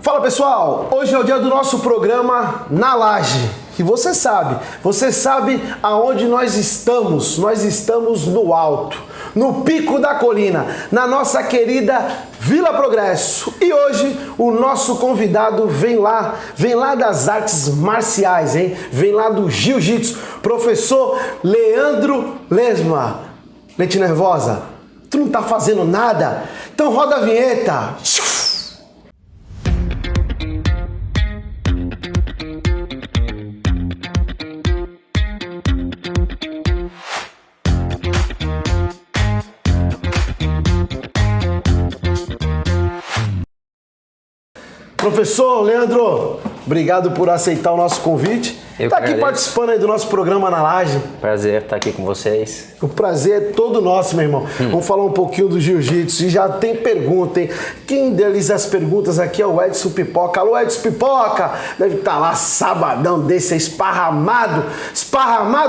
Fala pessoal, hoje é o dia do nosso programa Na Laje. E você sabe aonde nós estamos no alto, no pico da colina, na nossa querida Vila Progresso. E hoje o nosso convidado vem lá das artes marciais, hein? Vem lá do Jiu-Jitsu, professor Leandro Lesma. Leite nervosa, tu não tá fazendo nada? Então roda a vinheta. Professor Leandro, obrigado por aceitar o nosso convite. Está aqui participando aí do nosso programa Na Laje. Prazer estar aqui com vocês. O prazer é todo nosso, meu irmão. Vamos falar um pouquinho do jiu-jitsu. E já tem pergunta, hein? Quem idealiza as perguntas aqui é o Edson Pipoca. Alô, Edson Pipoca! Deve estar lá sabadão desse, esparramado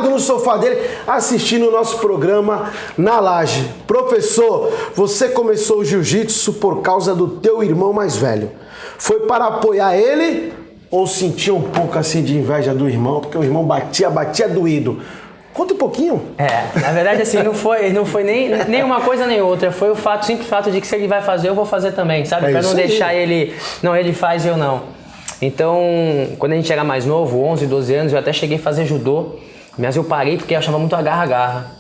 no sofá dele, assistindo o nosso programa Na Laje. Professor, você começou o jiu-jitsu por causa do teu irmão mais velho. Foi para apoiar ele ou sentia um pouco assim de inveja do irmão, porque o irmão batia doído? Conta um pouquinho. Na verdade assim, não foi nem uma coisa nem outra, foi o simples fato de que se ele vai fazer, eu vou fazer também, sabe? Para não deixar ele faz e eu não. Então, quando a gente era mais novo, 11, 12 anos, eu até cheguei a fazer judô, mas eu parei porque eu achava muito agarra-agarra.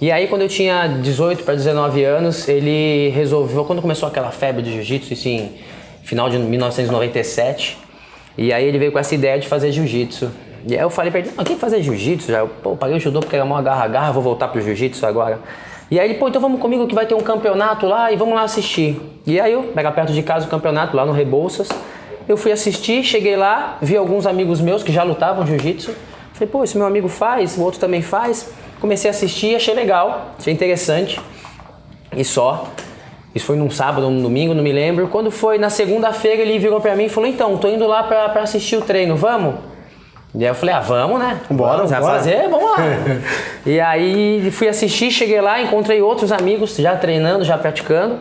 E aí quando eu tinha 18 para 19 anos, ele resolveu, quando começou aquela febre de jiu-jitsu, assim, final de 1997, e aí ele veio com essa ideia de fazer jiu-jitsu. E aí eu falei pra ele, não, quem fazer jiu-jitsu? Já, paguei o judô porque era mó agarra-agarra, vou voltar pro jiu-jitsu agora. E aí ele, então vamos comigo que vai ter um campeonato lá e vamos lá assistir. E aí era perto de casa o campeonato, lá no Rebouças. Eu fui assistir, cheguei lá, vi alguns amigos meus que já lutavam jiu-jitsu. Falei, esse meu amigo faz, o outro também faz. Comecei a assistir, achei legal, achei interessante. E só. Isso foi num sábado ou num domingo, não me lembro. Quando foi na segunda-feira, ele virou pra mim e falou, então, tô indo lá pra assistir o treino, vamos? E aí eu falei, vamos, né? Bora. Vai fazer? Vamos lá. E aí fui assistir, cheguei lá, encontrei outros amigos já treinando, já praticando.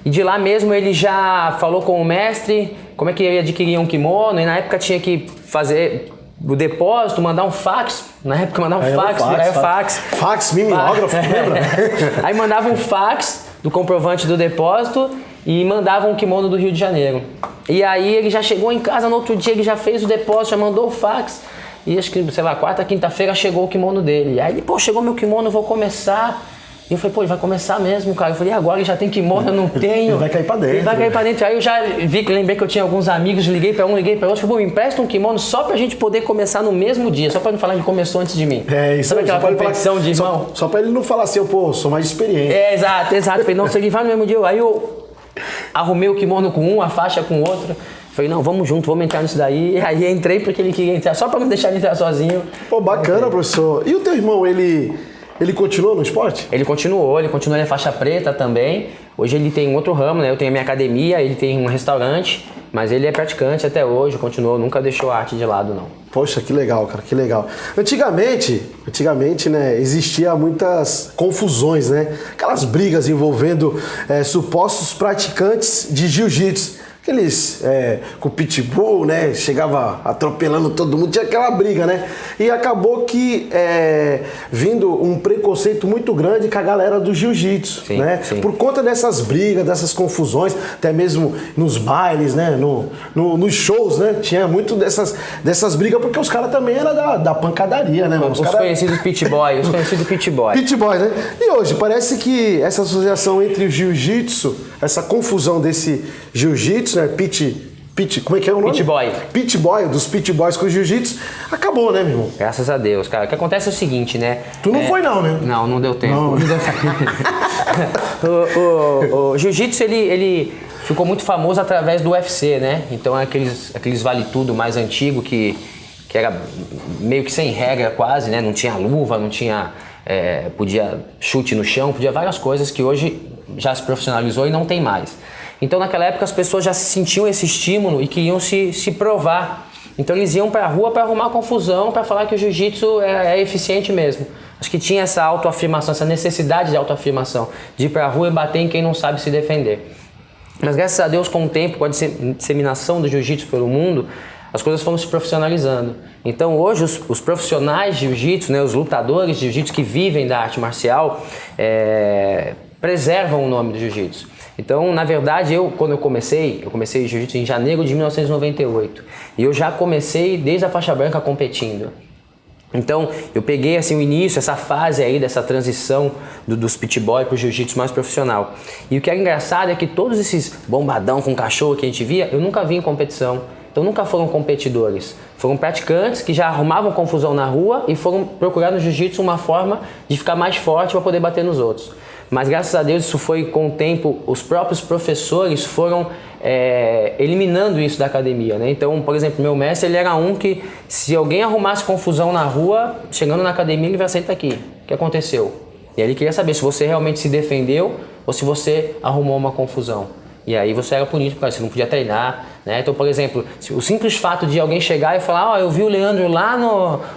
E de lá mesmo ele já falou com o mestre como é que ele adquiria um kimono. E na época tinha que fazer o depósito, mandar um fax. Na época mandava um fax. Fax, mimeógrafo, lembra? Aí mandava um fax do comprovante do depósito e mandava um kimono do Rio de Janeiro. E aí ele já chegou em casa no outro dia, ele já fez o depósito, já mandou o fax. E acho que, quarta, quinta-feira chegou o kimono dele. E aí ele, chegou meu kimono, eu vou começar. E eu falei, ele vai começar mesmo, cara. Eu falei, agora ele já tem kimono, eu não tenho. Ele vai cair pra dentro. Aí eu já lembrei que eu tinha alguns amigos, liguei pra um, liguei pra outro. Falei, me empresta um kimono só pra gente poder começar no mesmo dia, só pra não falar que começou antes de mim. Isso. Sabe aquela competição de irmão? Só pra ele não falar assim, sou mais experiente. Exato. Falei, não, se ele vai no mesmo dia. Aí eu arrumei o kimono com um, a faixa com o outro. Falei, não, vamos junto, vamos entrar nisso daí. E aí entrei porque ele queria entrar, só pra não deixar ele entrar sozinho. Bacana, professor. E o teu irmão, ele continuou no esporte? Ele continuou, ele é faixa preta também. Hoje ele tem um outro ramo, né? Eu tenho a minha academia, ele tem um restaurante, mas ele é praticante até hoje, continuou, nunca deixou a arte de lado, não. Poxa, que legal, cara, que legal. Antigamente, né, existia muitas confusões, né? Aquelas brigas envolvendo supostos praticantes de jiu-jitsu. Aqueles com o pitbull, né? Chegava atropelando todo mundo, tinha aquela briga, né? E acabou que vindo um preconceito muito grande com a galera do jiu-jitsu, né? Sim. Por conta dessas brigas, dessas confusões, até mesmo nos bailes, né? Nos shows, né? Tinha muito dessas brigas, porque os caras também eram da pancadaria, né? Os conhecidos pit boy. Pit boy, né? E hoje, parece que essa associação entre o jiu-jitsu, essa confusão desse jiu-jitsu, né? Como é que é o nome? Pit boy. Pit boy, dos pit boys com o jiu-jitsu, acabou, né, meu irmão? Graças a Deus, cara. O que acontece é o seguinte, né? Tu não foi não, né? Não deu tempo. Não deu tempo. O jiu-jitsu, ele ficou muito famoso através do UFC, né? Então, aqueles vale-tudo mais antigo que era meio que sem regra quase, né? Não tinha luva, não tinha... podia chute no chão, podia várias coisas que hoje já se profissionalizou e não tem mais. Então naquela época as pessoas já sentiam esse estímulo e queriam se provar. Então eles iam pra rua para arrumar confusão, para falar que o jiu-jitsu é eficiente mesmo. Acho que tinha essa autoafirmação, essa necessidade de autoafirmação, de ir pra rua e bater em quem não sabe se defender. Mas graças a Deus, com o tempo, com a disseminação do jiu-jitsu pelo mundo, as coisas foram se profissionalizando. Então hoje os profissionais de jiu-jitsu, né, os lutadores de jiu-jitsu que vivem da arte marcial, preservam o nome do jiu-jitsu. Então, na verdade, quando eu comecei jiu-jitsu em janeiro de 1998. E eu já comecei desde a faixa branca competindo. Então, eu peguei assim o início, essa fase aí dessa transição dos pit boy para o jiu-jitsu mais profissional. E o que é engraçado é que todos esses bombadão com cachorro que a gente via, eu nunca vi em competição. Então nunca foram competidores, foram praticantes que já arrumavam confusão na rua e foram procurar no jiu-jitsu uma forma de ficar mais forte para poder bater nos outros. Mas graças a Deus isso foi com o tempo, os próprios professores foram eliminando isso da academia, né? Então, por exemplo, meu mestre ele era um que se alguém arrumasse confusão na rua, chegando na academia ele vai aceitar aqui. O que aconteceu? E ele queria saber se você realmente se defendeu ou se você arrumou uma confusão. E aí você era punido porque você não podia treinar, né? Então, por exemplo, o simples fato de alguém chegar e falar, eu vi o Leandro lá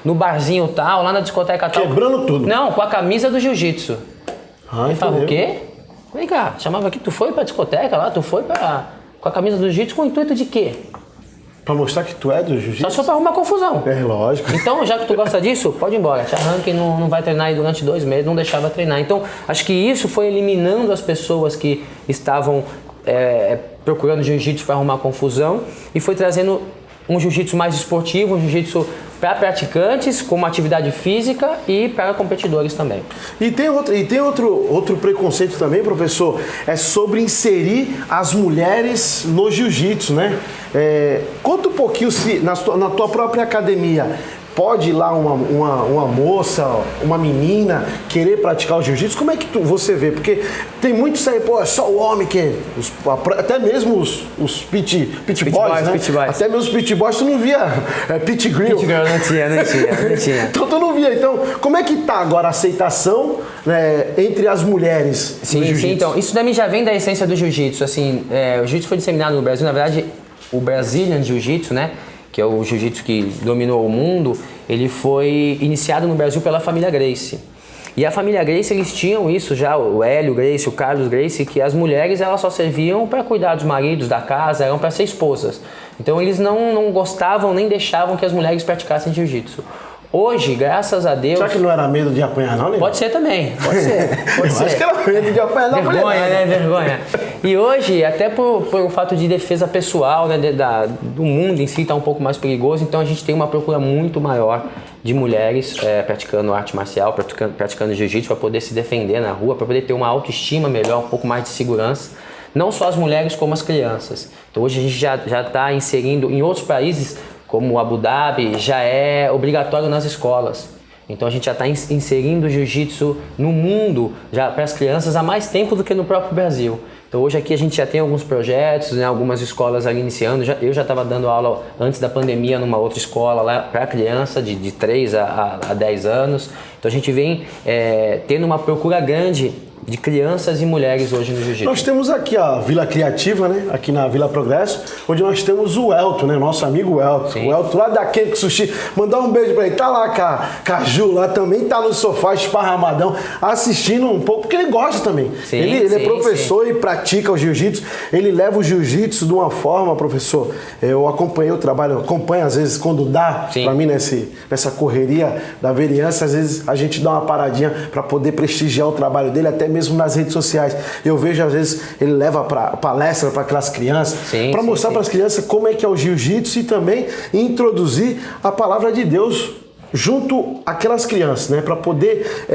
no barzinho tal, lá na discoteca tal. Quebrando tudo. Não, com a camisa do jiu-jitsu. Ele falava, o quê? Vem cá, chamava aqui, tu foi pra discoteca lá, tu foi com a camisa do jiu-jitsu com o intuito de quê? Pra mostrar que tu é do jiu-jitsu? Só pra arrumar confusão. É, lógico. Então, já que tu gosta disso, pode ir embora. Te arranca e não vai treinar aí durante 2 meses, não deixava treinar. Então, acho que isso foi eliminando as pessoas que estavam procurando jiu-jitsu para arrumar confusão e foi trazendo um jiu-jitsu mais esportivo, um jiu-jitsu para praticantes, com uma atividade física e para competidores também. E tem outro preconceito também, professor, é sobre inserir as mulheres no jiu-jitsu, né? Conta um pouquinho se na tua própria academia pode ir lá uma moça, uma menina querer praticar o jiu-jitsu? Como é que você vê? Porque tem muitos aí, é só o homem que... até mesmo os pit boys, né? Pit boys. Até mesmo os pit boys, tu não via pit grill. Pit girl, não tinha. Então tu não via. Então, como é que tá agora a aceitação, né, entre as mulheres no jiu-jitsu? Sim, então, isso também já vem da essência do jiu-jitsu. Assim, o jiu-jitsu foi disseminado no Brasil, na verdade, o Brazilian Jiu-Jitsu, né? Que é o jiu-jitsu que dominou o mundo, ele foi iniciado no Brasil pela família Gracie. E a família Gracie, eles tinham isso já, o Hélio Gracie, o Carlos Gracie, que as mulheres elas só serviam para cuidar dos maridos, da casa, eram para ser esposas. Então eles não gostavam nem deixavam que as mulheres praticassem jiu-jitsu. Hoje, graças a Deus... Será que não era medo de apanhar, não, né? Pode ser também, pode ser. Acho que era medo de apanhar da mulher. Vergonha, né? Vergonha. E hoje, até por um fato de defesa pessoal, né, do mundo em si está um pouco mais perigoso, então a gente tem uma procura muito maior de mulheres praticando arte marcial, praticando jiu-jitsu para poder se defender na rua, para poder ter uma autoestima melhor, um pouco mais de segurança. Não só as mulheres, como as crianças. Então hoje a gente já está inserindo em outros países, como Abu Dhabi, já é obrigatório nas escolas. Então a gente já está inserindo o jiu-jitsu no mundo já para as crianças há mais tempo do que no próprio Brasil. Então hoje aqui a gente já tem alguns projetos, né, algumas escolas ali iniciando. Eu já estava dando aula antes da pandemia numa outra escola lá para criança de 3 a 10 anos. Então a gente vem tendo uma procura grande de crianças e mulheres hoje no jiu-jitsu. Nós temos aqui a Vila Criativa, né? Aqui na Vila Progresso, onde nós temos o Elton, né? Nosso amigo Elton. Sim. O Elton lá da Kenko Sushi. Mandar um beijo pra ele. Tá lá com a Ju lá também, tá no sofá esparramadão, assistindo um pouco, porque ele gosta também. Sim, ele é professor e pratica o jiu-jitsu. Ele leva o jiu-jitsu de uma forma, professor. Eu acompanhei o trabalho, acompanho às vezes quando dá, pra mim nessa correria da vereança, às vezes a gente dá uma paradinha pra poder prestigiar o trabalho dele, até mesmo nas redes sociais. Eu vejo, às vezes, ele leva para palestra para aquelas crianças, para mostrar para as crianças como é que é o jiu-jitsu e também introduzir a palavra de Deus junto àquelas crianças, né? Para poder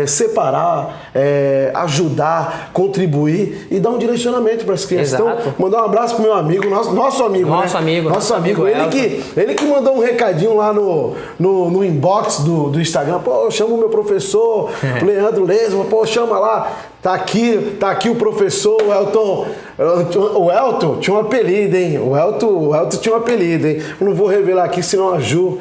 separar, ajudar, contribuir e dar um direcionamento para as crianças. Exato. Então, mandar um abraço pro meu amigo, nosso amigo, né? Nosso amigo. Ele que mandou um recadinho lá no inbox do Instagram. Pô, chama o meu professor, o Leandro Lesma, pô, chama lá. Tá aqui o professor, o Elton. O Elton tinha um apelido, hein? O Elton tinha um apelido, hein? Eu não vou revelar aqui, senão a Ju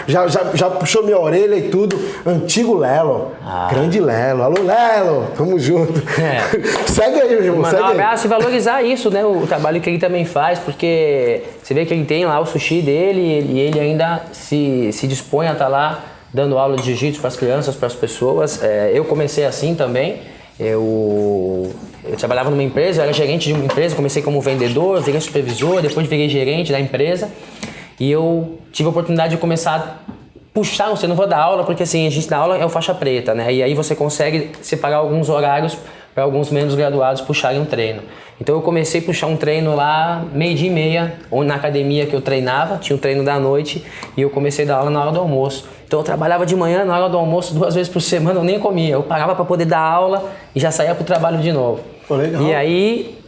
já puxou minha orelha e tudo. Antigo Lelo. Grande Lelo. Alô, Lelo. Tamo junto. Segue aí, meu irmão. Mandar um abraço e valorizar isso, né? O trabalho que ele também faz, porque você vê que ele tem lá o sushi dele e ele ainda se dispõe a estar lá dando aula de jiu-jitsu para as crianças, para as pessoas. Eu comecei assim também. Eu Eu trabalhava numa empresa, eu era gerente de uma empresa, comecei como vendedor, virei supervisor, depois virei gerente da empresa. E eu tive a oportunidade de começar a puxar, eu não vou dar aula, porque assim, a gente dá aula é o faixa preta, né? E aí você consegue separar alguns horários para alguns menos graduados puxarem um treino. Então eu comecei a puxar um treino lá, 12h30, onde na academia que eu treinava, tinha um treino da noite, e eu comecei a dar aula na hora do almoço. Então eu trabalhava de manhã, na hora do almoço, 2 vezes por semana, eu nem comia. Eu parava para poder dar aula e já saía pro trabalho de novo. Pô, legal. E aí,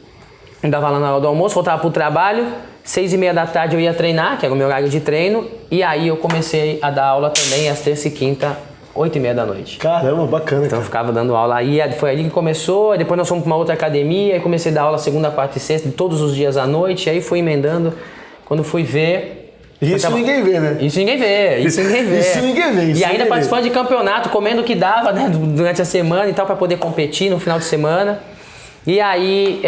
eu dava lá na hora do almoço, voltava pro trabalho, 6h30 da tarde eu ia treinar, que era o meu horário de treino, e aí eu comecei a dar aula também às terça e quinta, 8h30 da noite. Caramba, bacana. Então eu ficava dando aula aí, foi ali que começou, aí depois nós fomos para uma outra academia, aí comecei a dar aula segunda, quarta e sexta, todos os dias à noite, aí fui emendando, quando fui ver... Isso ninguém vê, né? Isso ninguém vê, isso ninguém vê. Isso ninguém vê. E ainda participando de campeonato, comendo o que dava, né, durante a semana e tal, para poder competir no final de semana. E aí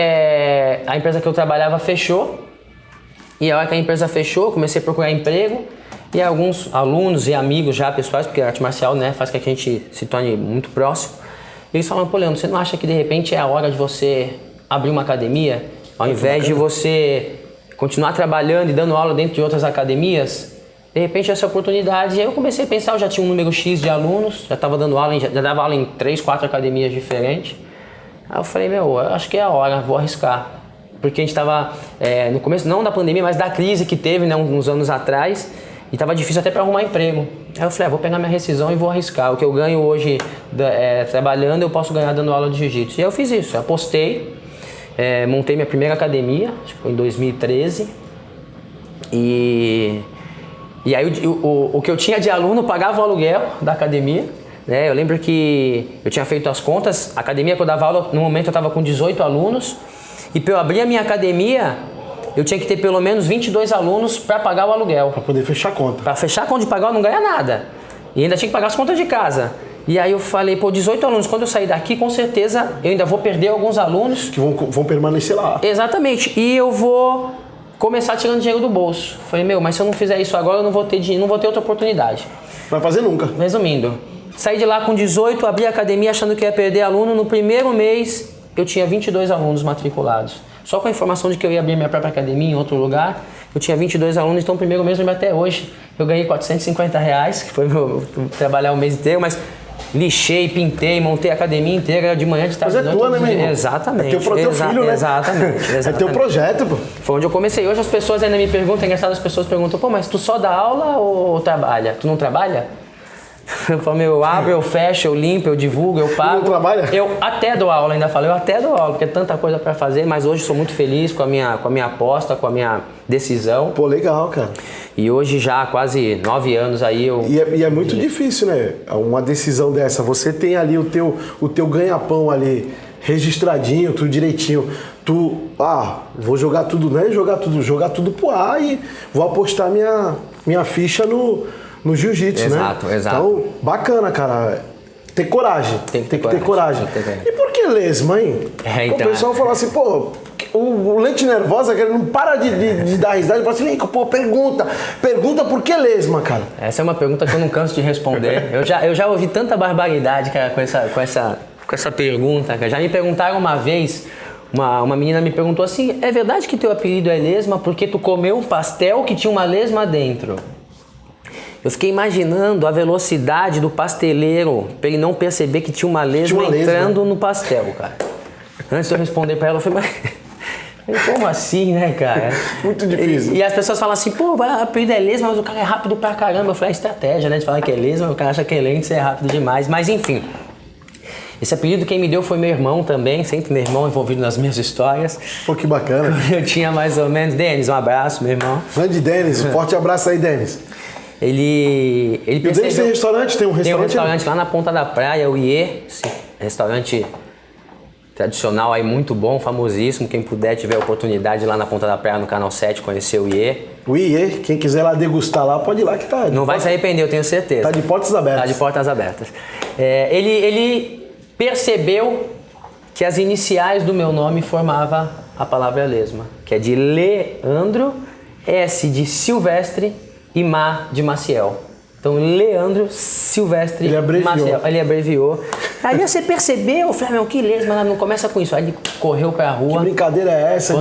a empresa que eu trabalhava fechou, e a hora que a empresa fechou, comecei a procurar emprego, e alguns alunos e amigos já pessoais, porque a arte marcial, né, faz com que a gente se torne muito próximo, eles falaram: pô, Leandro, você não acha que de repente é a hora de você abrir uma academia, ao invés de você continuar trabalhando e dando aula dentro de outras academias? De repente essa oportunidade, e aí eu comecei a pensar, eu já tinha um número X de alunos, já estava dando aula, já dava aula em 3, 4 academias diferentes. Aí eu falei: eu acho que é a hora, vou arriscar. Porque a gente estava no começo, não da pandemia, mas da crise que teve, né, uns anos atrás, e estava difícil até para arrumar emprego. Aí eu falei: vou pegar minha rescisão e vou arriscar. O que eu ganho hoje trabalhando, eu posso ganhar dando aula de jiu-jitsu. E aí eu fiz isso, apostei, montei minha primeira academia, acho que foi em 2013. E aí o que eu tinha de aluno pagava o aluguel da academia. Eu lembro que eu tinha feito as contas, a academia que eu dava aula, no momento eu estava com 18 alunos, e para eu abrir a minha academia, eu tinha que ter pelo menos 22 alunos para pagar o aluguel. Para poder fechar a conta. Para fechar a conta de pagar, eu não ganha nada. E ainda tinha que pagar as contas de casa. E aí eu falei: 18 alunos, quando eu sair daqui, com certeza eu ainda vou perder alguns alunos. Que vão permanecer lá. Exatamente. E eu vou começar tirando dinheiro do bolso. Falei: mas se eu não fizer isso agora, eu não vou ter dinheiro, não vou ter outra oportunidade. Não vai fazer nunca. Resumindo, saí de lá com 18, abri a academia achando que ia perder aluno. No primeiro mês, eu tinha 22 alunos matriculados. Só com a informação de que eu ia abrir minha própria academia em outro lugar, eu tinha 22 alunos. Então, no primeiro mês, até hoje, eu ganhei R$450, que foi meu trabalhar o mês inteiro, mas lixei, pintei, montei a academia inteira de manhã, de tarde, de noite. Mas é tua, né, meu irmão? Exatamente. É teu filho, né? Exatamente. É teu projeto, pô. Foi onde eu comecei. Hoje as pessoas ainda me perguntam, é engraçado, as pessoas perguntam: pô, mas tu só dá aula ou trabalha? Tu não trabalha? Eu falo: eu abro, eu fecho, eu limpo, eu divulgo, eu pago. Não trabalha? Eu até dou aula, ainda falo, eu até dou aula, porque é tanta coisa pra fazer, mas hoje sou muito feliz com a minha aposta, com a minha decisão. Pô, legal, cara. E hoje já há quase 9 anos aí eu... E é muito difícil, né? Uma decisão dessa. Você tem ali o teu ganha-pão ali registradinho, tudo direitinho. Vou jogar tudo, né? Jogar tudo pro ar e vou apostar minha ficha no jiu-jitsu, né? Exato. Então, bacana, cara. Ter coragem. Tem que ter coragem. E por que lesma, hein? Então, o pessoal fala assim: pô, o Leite Nervosa, que ele não para de dar risada, ele fala assim: pô, pergunta por que lesma, cara? Essa é uma pergunta que eu não canso de responder. Eu já ouvi tanta barbaridade, cara, com essa pergunta, cara. Já me perguntaram uma vez, uma menina me perguntou assim: é verdade que teu apelido é lesma porque tu comeu um pastel que tinha uma lesma dentro? Eu fiquei imaginando a velocidade do pasteleiro para ele não perceber que tinha uma lesma entrando no pastel, cara. Antes de eu responder para ela, eu falei: mas como assim, né, cara? Muito difícil. E as pessoas falam assim: pô, o apelido é lesma, mas o cara é rápido pra caramba. Eu falei: é estratégia, né? De falar que é lesma, o cara acha que é lento, você é rápido demais. Mas enfim, esse apelido quem me deu foi meu irmão também, sempre meu irmão envolvido nas minhas histórias. Pô, que bacana. Eu tinha mais ou menos... Denis, um abraço, meu irmão. Grande Denis, um forte abraço aí, Denis. Ele percebeu... O Denis tem restaurante? Tem um restaurante lá na Ponta da Praia, o IE, restaurante tradicional aí, muito bom, famosíssimo. Quem puder, tiver a oportunidade lá na Ponta da Praia, no Canal 7, conhecer o IE. O IE, quem quiser lá degustar lá, pode ir lá que tá... Não vai se arrepender, eu tenho certeza. Tá de portas abertas. Tá de portas abertas. Ele percebeu que as iniciais do meu nome formavam a palavra lesma, que é de Leandro, S de Silvestre e Ma de Maciel. Então, Leandro Silvestre Maciel. Ele abreviou. Aí você percebeu, Flávio, que lesma, não começa com isso. Aí ele correu pra rua. Que brincadeira é essa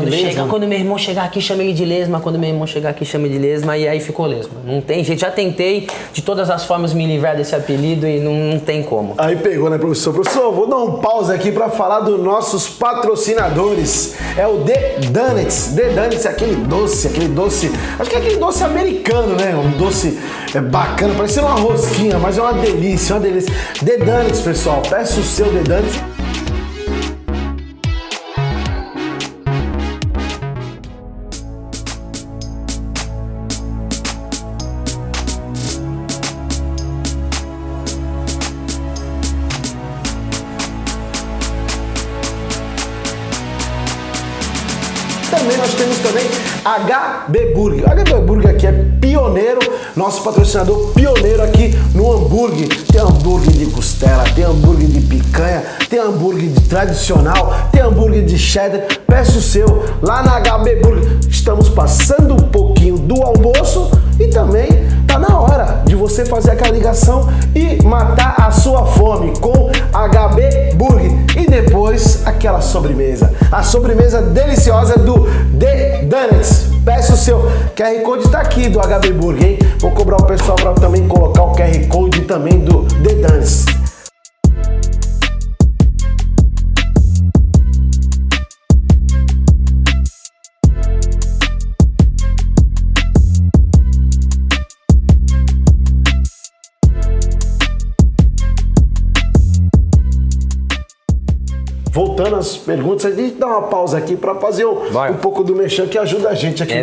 Quando meu irmão chegar aqui, chama ele de lesma. Quando meu irmão chegar aqui, chama ele de lesma. E aí ficou lesma. Não tem jeito. Já tentei de todas as formas me livrar desse apelido e não tem como. Aí pegou, né, professor? Professor, vou dar um pause aqui pra falar dos nossos patrocinadores. É o The Donuts. The Donuts é aquele doce, acho que é aquele doce americano, né? Um doce bacana, parecendo uma rosquinha, mas é uma delícia, The Donuts, pessoal. Peça o seu The Donuts. Também nós temos HB Burger. HB Burger aqui é pioneiro, nosso patrocinador pioneiro aqui no hambúrguer. Tem hambúrguer de costela, tem hambúrguer de picanha, tem hambúrguer de tradicional, tem hambúrguer de cheddar. Peça o seu lá na HB Burger. Estamos passando um pouquinho do almoço e também tá na hora de você fazer aquela ligação e matar a sua fome com HB Burger. E depois aquela sobremesa, a sobremesa deliciosa do The Donuts. Peça o seu. QR Code tá aqui do HB Burger, hein? Vou cobrar o pessoal para também colocar o QR Code também do The Donuts. Voltando às perguntas, a gente dá uma pausa aqui para fazer um pouco do merchan que ajuda a gente aqui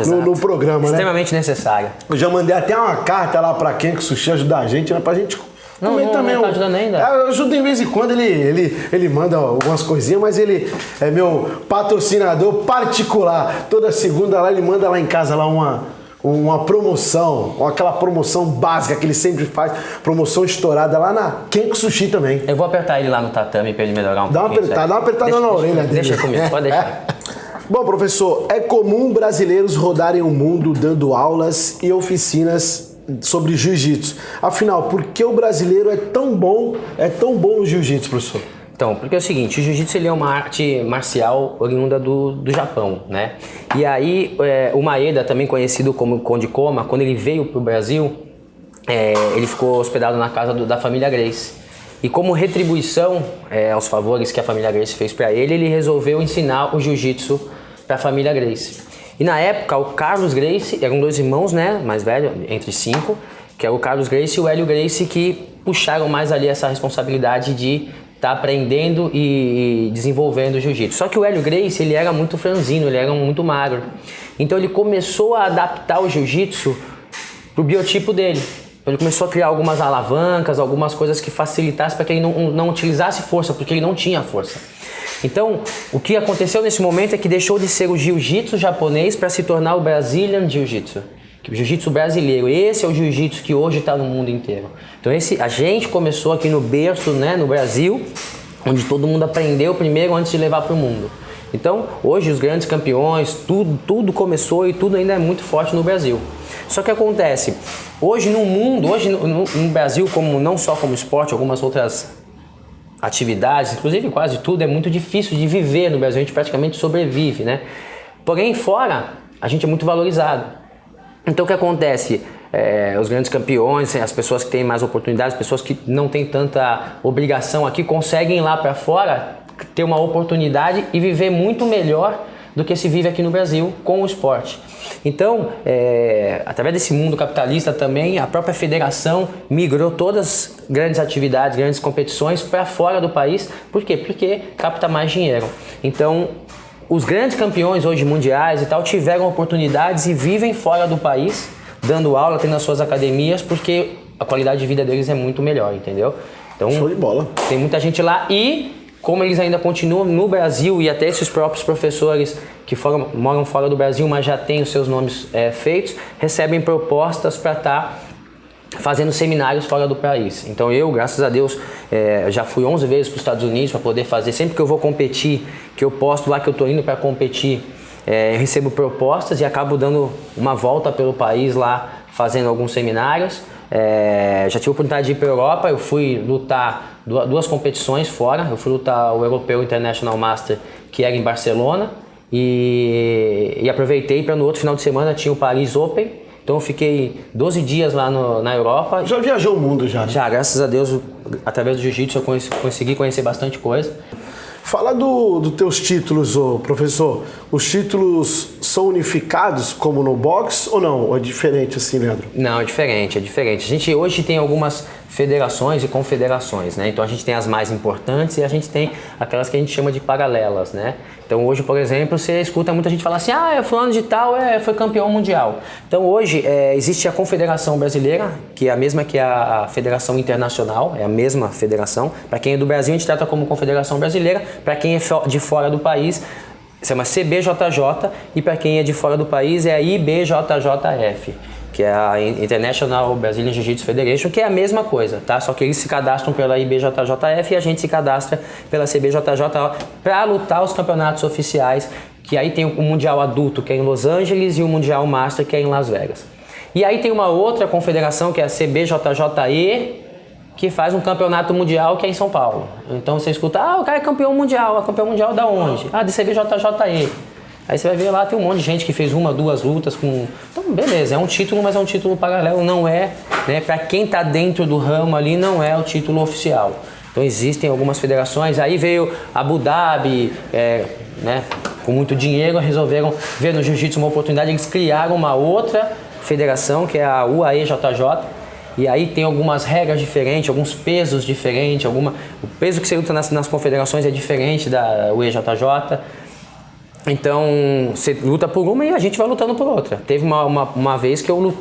no programa, né? Extremamente necessário. Eu já mandei até uma carta lá para Kenko Sushi ajudar a gente, né? Pra gente comer também. Não tá ajudando ainda? Eu ajudo de vez em quando, ele manda algumas coisinhas, mas ele é meu patrocinador particular. Toda segunda lá ele manda lá em casa lá uma promoção, aquela promoção básica que ele sempre faz, promoção estourada lá na Kenko Sushi também. Eu vou apertar ele lá no tatame pra ele melhorar um pouquinho. Dá uma apertada na orelha dele. Deixa comigo, pode deixar. Bom, professor, é comum brasileiros rodarem o mundo dando aulas e oficinas sobre jiu-jitsu. Afinal, por que o brasileiro é tão bom no jiu-jitsu, professor? Então, porque é o seguinte, o jiu-jitsu ele é uma arte marcial oriunda do Japão, né? E aí, o Maeda, também conhecido como Conde Koma, quando ele veio pro Brasil, ele ficou hospedado na casa da família Gracie. E como retribuição aos favores que a família Gracie fez para ele resolveu ensinar o jiu-jitsu para a família Gracie. E na época, o Carlos Gracie, eram dois irmãos, né, mais velhos, entre 5, que é o Carlos Gracie e o Hélio Gracie, que puxaram mais ali essa responsabilidade de tá aprendendo e desenvolvendo o jiu-jitsu. Só que o Hélio Gracie, ele era muito franzino, ele era muito magro. Então ele começou a adaptar o jiu-jitsu pro biotipo dele. Então ele começou a criar algumas alavancas, algumas coisas que facilitassem para que ele não utilizasse força, porque ele não tinha força. Então, o que aconteceu nesse momento é que deixou de ser o jiu-jitsu japonês para se tornar o Brazilian Jiu-Jitsu. O jiu-jitsu brasileiro, esse é o jiu-jitsu que hoje está no mundo inteiro. Então a gente começou aqui no berço, né, no Brasil, onde todo mundo aprendeu primeiro antes de levar para o mundo. Então hoje os grandes campeões, tudo começou e tudo ainda é muito forte no Brasil. Só que acontece, hoje no mundo, hoje no Brasil, como, não só como esporte, algumas outras atividades, inclusive quase tudo, é muito difícil de viver no Brasil, a gente praticamente sobrevive, né? Porém fora, a gente é muito valorizado. Então o que acontece? Os grandes campeões, as pessoas que têm mais oportunidades, as pessoas que não têm tanta obrigação aqui, conseguem ir lá para fora ter uma oportunidade e viver muito melhor do que se vive aqui no Brasil com o esporte. Então, através desse mundo capitalista também, a própria federação migrou todas as grandes atividades, grandes competições para fora do país. Por quê? Porque capta mais dinheiro. Então, os grandes campeões hoje mundiais e tal tiveram oportunidades e vivem fora do país, dando aula, tendo as suas academias, porque a qualidade de vida deles é muito melhor, entendeu? Então, show de bola. Tem muita gente lá e, como eles ainda continuam no Brasil e até esses próprios professores que moram fora do Brasil, mas já têm os seus nomes feitos, recebem propostas para estar fazendo seminários fora do país. Então eu, graças a Deus, já fui 11 vezes para os Estados Unidos para poder fazer. Sempre que eu vou competir, que eu posto lá que eu estou indo para competir, eu recebo propostas e acabo dando uma volta pelo país lá, fazendo alguns seminários. Já tive a oportunidade de ir para a Europa, eu fui lutar duas competições fora. Eu fui lutar o Europeu International Master, que era em Barcelona, e aproveitei para no outro final de semana tinha o Paris Open. Então eu fiquei 12 dias lá na Europa. Já viajou o mundo já, né? Já, graças a Deus, através do jiu-jitsu eu consegui conhecer bastante coisa. Fala dos teus títulos, professor. Os títulos são unificados como no boxe ou não? Ou é diferente assim, Leandro? Não, é diferente. A gente hoje tem algumas federações e confederações, né? Então a gente tem as mais importantes e a gente tem aquelas que a gente chama de paralelas, né? Então hoje, por exemplo, você escuta muita gente falar assim, fulano de tal foi campeão mundial. Então hoje existe a Confederação Brasileira, que é a mesma que a Federação Internacional, é a mesma federação. Para quem é do Brasil, a gente trata como Confederação Brasileira. Para quem é de fora do país, se chama CBJJ, e para quem é de fora do país é a IBJJF, que é a International Brazilian Jiu-Jitsu Federation, que é a mesma coisa, tá? Só que eles se cadastram pela IBJJF e a gente se cadastra pela CBJJ para lutar os campeonatos oficiais, que aí tem o Mundial Adulto, que é em Los Angeles, e o Mundial Master, que é em Las Vegas. E aí tem uma outra confederação, que é a CBJJE, que faz um campeonato mundial que é em São Paulo. Então você escuta, o cara é campeão mundial da onde? De CBJJE. Aí você vai ver lá, tem um monte de gente que fez 1, 2 lutas com... Então, beleza, é um título, mas é um título paralelo, não é, né? Para quem tá dentro do ramo ali, não é o título oficial. Então existem algumas federações, aí veio Abu Dhabi, né? Com muito dinheiro, resolveram ver no jiu-jitsu uma oportunidade, eles criaram uma outra federação, que é a UAEJJ, e aí tem algumas regras diferentes, alguns pesos diferentes, o peso que você luta nas confederações é diferente da UEJJ. Então você luta por uma e a gente vai lutando por outra. Teve uma vez que eu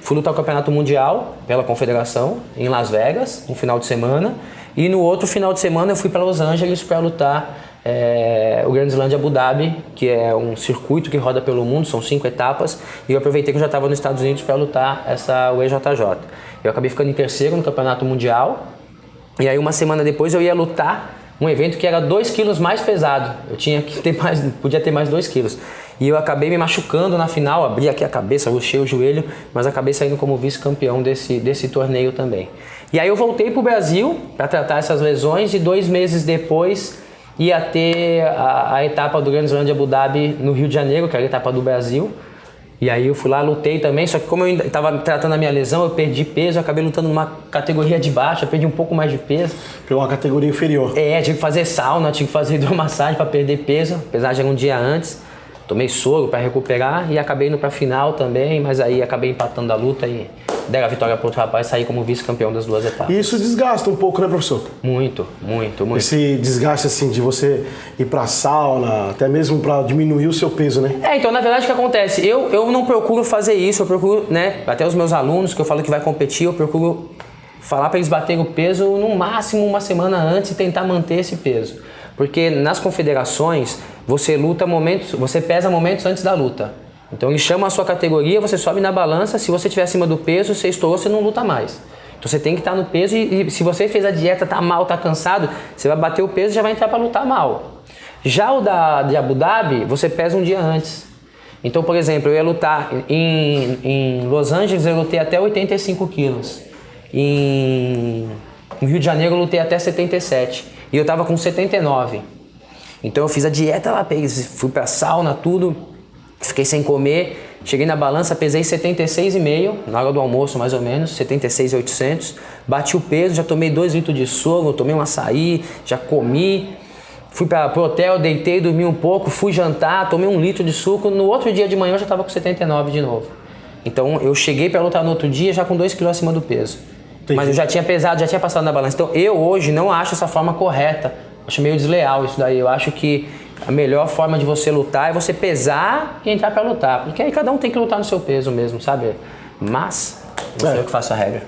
fui lutar o Campeonato Mundial pela confederação em Las Vegas, um final de semana, e no outro final de semana eu fui para Los Angeles para lutar o Grand Slam de Abu Dhabi, que é um circuito que roda pelo mundo, são 5 etapas, e eu aproveitei que eu já estava nos Estados Unidos para lutar essa UEJJ. Eu acabei ficando em terceiro no Campeonato Mundial, e aí uma semana depois eu ia lutar um evento que era 2 quilos mais pesado. Eu podia ter mais 2 quilos. E eu acabei me machucando na final, abri aqui a cabeça, luxei o joelho, mas acabei saindo como vice-campeão desse torneio também. E aí eu voltei para o Brasil para tratar essas lesões, e 2 meses depois ia ter a etapa do Grand Slam de Abu Dhabi no Rio de Janeiro, que era a etapa do Brasil. E aí eu fui lá, lutei também, só que como eu estava tratando a minha lesão, eu perdi peso, eu acabei lutando numa categoria de baixo, eu perdi um pouco mais de peso. Pegou uma categoria inferior. Tive que fazer sauna, tive que fazer hidromassagem para perder peso, apesar de era um dia antes. Tomei soro para recuperar e acabei indo para a final também, mas aí acabei empatando a luta e deram a vitória para outro rapaz e saí como vice-campeão das 2 etapas. E isso desgasta um pouco, né, professor? Muito. Esse desgaste, assim, de você ir pra sauna, até mesmo para diminuir o seu peso, né? Então, na verdade, o que acontece? Eu não procuro fazer isso, eu procuro, né, até os meus alunos, que eu falo que vai competir, eu procuro falar para eles baterem o peso no máximo uma semana antes e tentar manter esse peso. Porque nas confederações, você pesa momentos antes da luta. Então eles chamam a sua categoria, você sobe na balança, se você estiver acima do peso, você estourou, você não luta mais. Então você tem que estar no peso e se você fez a dieta, tá mal, tá cansado, você vai bater o peso e já vai entrar para lutar mal. Já o de Abu Dhabi, você pesa um dia antes. Então, por exemplo, eu ia lutar em Los Angeles, eu lutei até 85 quilos. No Rio de Janeiro eu lutei até 77 e eu tava com 79. Então eu fiz a dieta lá, fui pra sauna, tudo, fiquei sem comer, cheguei na balança, pesei 76,5 na hora do almoço mais ou menos, 76,800, bati o peso, já tomei 2 litros de soro, tomei um açaí, já comi, fui pro hotel, deitei, dormi um pouco, fui jantar, tomei 1 litro de suco, no outro dia de manhã eu já tava com 79 de novo. Então eu cheguei para lutar no outro dia já com 2 quilos acima do peso. Entendi. Mas eu já tinha pesado, já tinha passado na balança. Então eu hoje não acho essa forma correta. Acho meio desleal isso daí. Eu acho que a melhor forma de você lutar é você pesar e entrar para lutar. Porque aí cada um tem que lutar no seu peso mesmo, sabe? Mas não sei eu que faço a regra.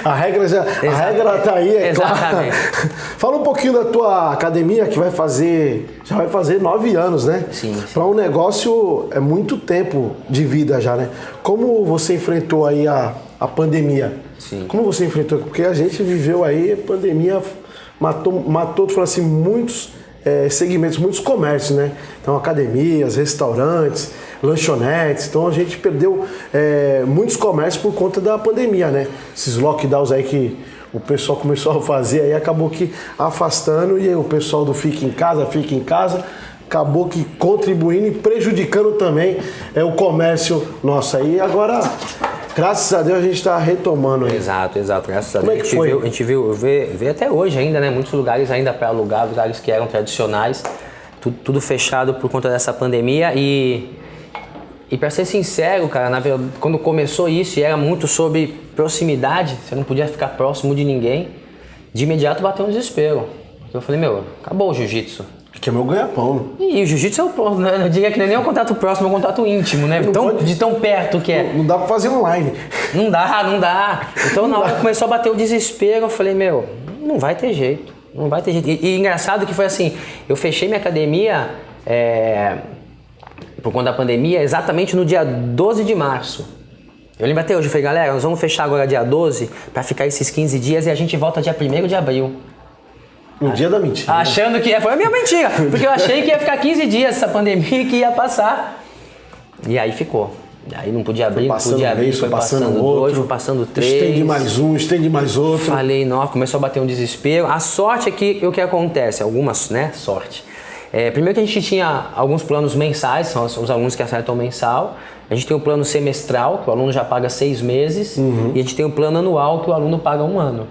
A regra tá aí, é exatamente. Claro. Fala um pouquinho da tua academia que já vai fazer 9 anos, né? Sim. Para um negócio é muito tempo de vida já, né? Como você enfrentou aí a pandemia? Sim. Como você enfrentou? Porque a gente viveu aí, a pandemia matou assim, muitos segmentos, muitos comércios, né? Então, academias, restaurantes, lanchonetes. Então a gente perdeu muitos comércios por conta da pandemia, né? Esses lockdowns aí que o pessoal começou a fazer aí acabou que afastando e aí o pessoal do fica em casa, acabou que contribuindo e prejudicando também o comércio nosso aí. Agora, graças a Deus, a gente está retomando aí. Exato, graças a Deus. Como é que foi? A gente vê até hoje ainda, né? Muitos lugares ainda para alugar, lugares que eram tradicionais, tudo fechado por conta dessa pandemia e para ser sincero, cara, na verdade, quando começou isso e era muito sobre proximidade, você não podia ficar próximo de ninguém, de imediato bateu um desespero. Eu falei, acabou o jiu-jitsu. Que é meu ganha-pão. E o jiu-jitsu é o próximo, né? Eu diria que não é nem um contato próximo, é um contato íntimo, né? De tão perto que é. Não dá pra fazer online. Não dá. Então na hora que começou a bater o desespero, eu falei, não vai ter jeito. Não vai ter jeito. E engraçado que foi assim, eu fechei minha academia por conta da pandemia exatamente no dia 12 de março. Eu lembro até hoje, eu falei, galera, nós vamos fechar agora dia 12 pra ficar esses 15 dias e a gente volta dia 1º de abril. No dia da mentira. Achando que foi a minha mentira, porque eu achei que ia ficar 15 dias essa pandemia e que ia passar. E aí ficou. Aí não podia abrir, não podia abrir, foi passando outro, foi passando 3. Estende mais outro. Falei, nossa, começou a bater um desespero. A sorte é que o que acontece, algumas, né, sorte. Primeiro que a gente tinha alguns planos mensais, são os alunos que acertam mensal. A gente tem o plano semestral, que o aluno já paga 6 meses. E a gente tem o plano anual, que o aluno paga 1 ano.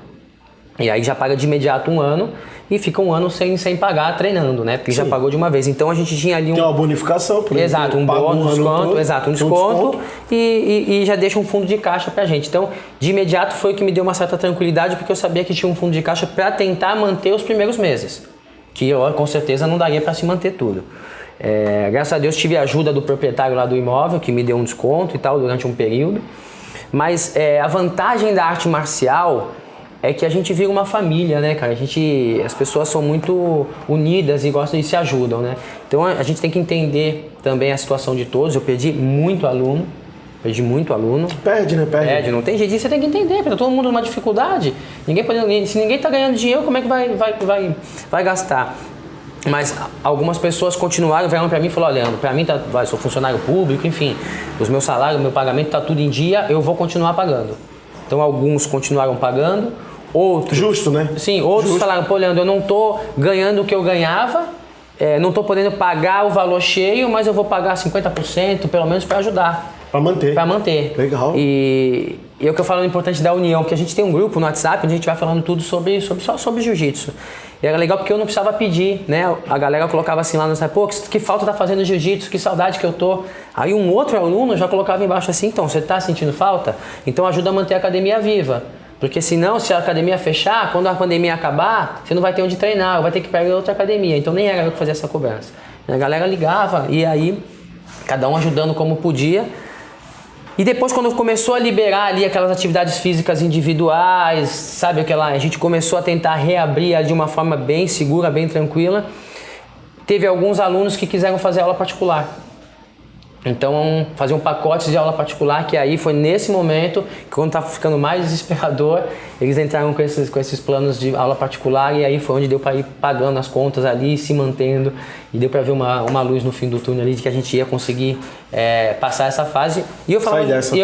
E aí já paga de imediato 1 ano e fica 1 ano sem pagar treinando, né? Porque já pagou de uma vez. Então a gente tinha ali tem uma bonificação, por exemplo. Exato, um bônus, um desconto e já deixa um fundo de caixa pra gente. Então, de imediato foi o que me deu uma certa tranquilidade, porque eu sabia que tinha um fundo de caixa para tentar manter os primeiros meses. Que eu, com certeza não daria para se manter tudo. Graças a Deus tive a ajuda do proprietário lá do imóvel, que me deu um desconto e tal durante um período. Mas a vantagem da arte marcial é que a gente vira uma família, né, cara? As pessoas são muito unidas e gostam e se ajudam, né? Então a gente tem que entender também a situação de todos. Eu perdi muito aluno. Perde, né? Perde, não tem jeito. Você tem que entender, porque tá todo mundo numa dificuldade. Se ninguém tá ganhando dinheiro, como é que vai gastar? Mas algumas pessoas continuaram, vieram pra mim e falaram, Leandro, pra mim sou funcionário público, enfim, os meus salários, meu pagamento tá tudo em dia, eu vou continuar pagando. Então alguns continuaram pagando, outros... Justo, né? Sim, outros falaram, pô, Leandro, eu não tô ganhando o que eu ganhava, não tô podendo pagar o valor cheio, mas eu vou pagar 50%, pelo menos para ajudar. Para manter. Legal. E é o que eu falo, é importante da união, porque a gente tem um grupo no WhatsApp onde a gente vai falando tudo só sobre jiu-jitsu. E era legal porque eu não precisava pedir, né? A galera colocava assim lá no WhatsApp, pô, que falta tá fazendo jiu-jitsu, que saudade que eu tô. Aí um outro aluno já colocava embaixo assim, então, você tá sentindo falta? Então ajuda a manter a academia viva. Porque senão, se a academia fechar, quando a pandemia acabar, você não vai ter onde treinar, vai ter que pegar outra academia. Então nem era eu que fazia essa cobrança. A galera ligava e aí, cada um ajudando como podia. E depois, quando começou a liberar ali aquelas atividades físicas individuais, sabe, a gente começou a tentar reabrir de uma forma bem segura, bem tranquila, teve alguns alunos que quiseram fazer aula particular. Então, faziam pacotes de aula particular, que aí foi nesse momento, que quando estava ficando mais desesperador, eles entraram com esses planos de aula particular, e aí foi onde deu para ir pagando as contas ali, se mantendo, e deu para ver uma luz no fim do túnel ali, de que a gente ia conseguir passar essa fase. E eu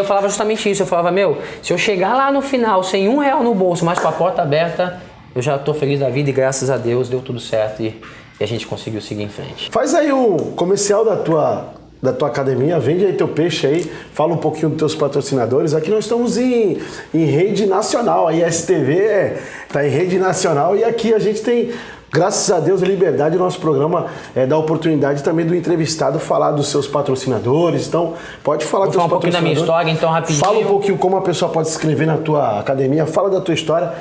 falava justamente isso, eu falava, se eu chegar lá no final sem R$1 no bolso, mas com a porta aberta, eu já estou feliz da vida e graças a Deus deu tudo certo e a gente conseguiu seguir em frente. Faz aí o comercial da tua academia, vende aí teu peixe aí, fala um pouquinho dos teus patrocinadores. Aqui nós estamos em rede nacional, a ISTV está em rede nacional e aqui a gente tem, graças a Deus, a liberdade, o nosso programa dá oportunidade também do entrevistado falar dos seus patrocinadores, então pode falar dos teus patrocinadores. Vou falar um pouquinho da minha história, então, rapidinho. Fala um pouquinho como a pessoa pode se inscrever na tua academia, fala da tua história,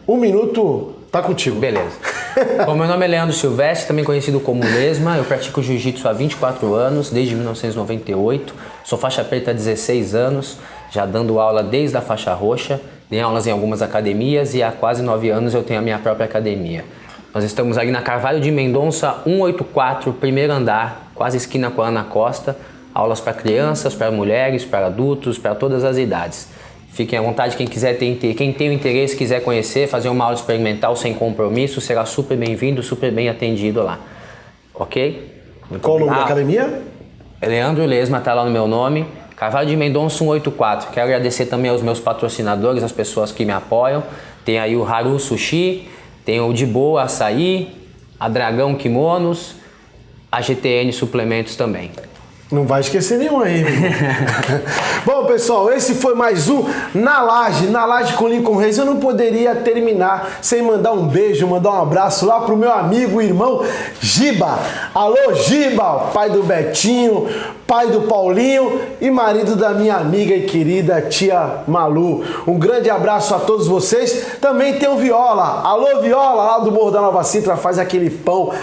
1 minuto, tá contigo. Beleza. Bom, meu nome é Leandro Silvestre, também conhecido como Lesma. Eu pratico jiu-jitsu há 24 anos, desde 1998. Sou faixa preta há 16 anos, já dando aula desde a faixa roxa. Dei aulas em algumas academias e há quase 9 anos eu tenho a minha própria academia. Nós estamos ali na Carvalho de Mendonça, 184, primeiro andar, quase esquina com a Ana Costa. Aulas para crianças, para mulheres, para adultos, para todas as idades. Fiquem à vontade, quem tem o interesse, quiser conhecer, fazer uma aula experimental sem compromisso, será super bem-vindo, super bem atendido lá. Ok? Qual o nome da academia? Leandro Lesma, tá lá no meu nome. Carvalho de Mendonça 184. Quero agradecer também aos meus patrocinadores, as pessoas que me apoiam. Tem aí o Haru Sushi, tem o De Boa Açaí, a Dragão Kimonos, a GTN Suplementos também. Não vai esquecer nenhum aí, meu irmão. Bom, pessoal, esse foi mais um Na Laje com Lincoln Reis. Eu não poderia terminar sem mandar um beijo, mandar um abraço lá pro meu amigo e irmão Giba. Alô, Giba, pai do Betinho, pai do Paulinho e marido da minha amiga e querida tia Malu. Um grande abraço a todos vocês. Também tem o Viola. Alô, Viola, lá do Morro da Nova Sintra, faz aquele pão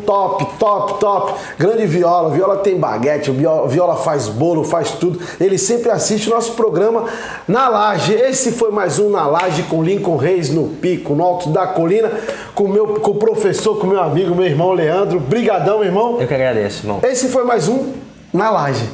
top. Grande Viola. Viola tem baguete, o Viola faz bolo, faz tudo. Ele sempre assiste o nosso programa Na Laje. Esse foi mais um Na Laje com Lincoln Reis no pico, no alto da colina, com o professor, com o meu amigo, meu irmão Leandro. Brigadão, meu irmão. Eu que agradeço, irmão. Esse foi mais um Na Laje.